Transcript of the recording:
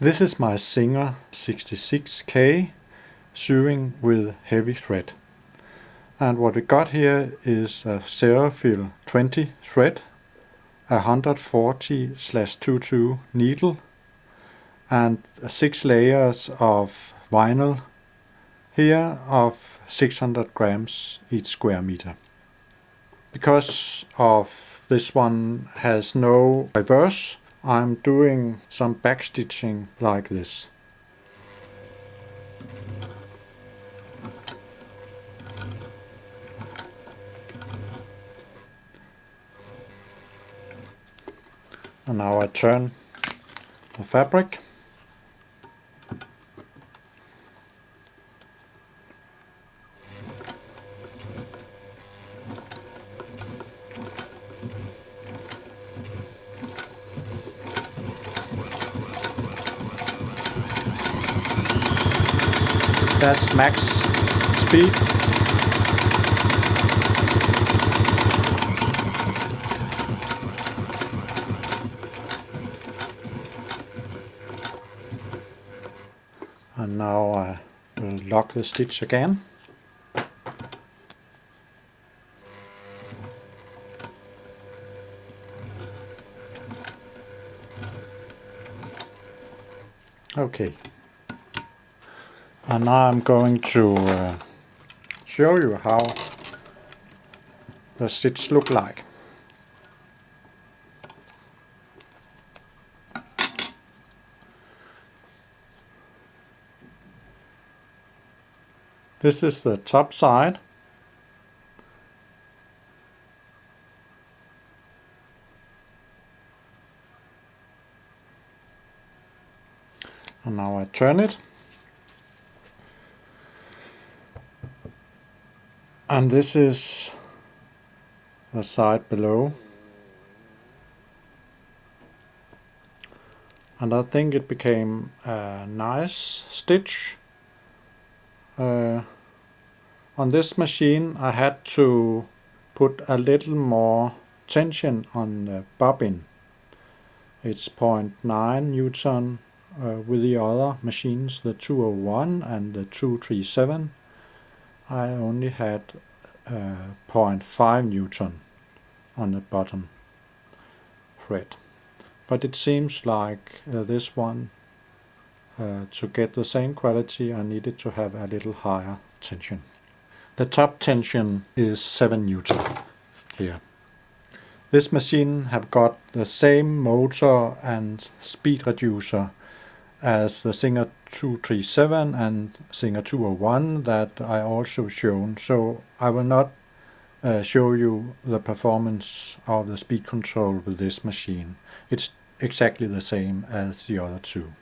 This is my Singer 66K sewing with heavy thread. And what we got here is a Serafil 20 thread, a 140/22 needle, and 6 layers of vinyl here of 600 grams each square meter. Because of this one has no reverse, I'm doing some backstitching like this. And now I turn the fabric. That's max speed. And now I will lock the stitch again. Okay. And now I'm going to show you how the stitch look like. This is the top side. And now I turn it. And this is the side below. And I think it became a nice stitch. On this machine I had to put a little more tension on the bobbin. It's 0.9 Newton with the other machines, the 201 and the 237. I only had 0.5 Newton on the bottom thread. But it seems like this one, to get the same quality, I needed to have a little higher tension. The top tension is 7 Newton here. This machine have got the same motor and speed reducer as the Singer 237 and Singer 201 that I also shown, so I will not show you the performance of the speed control with this machine. It's exactly the same as the other two.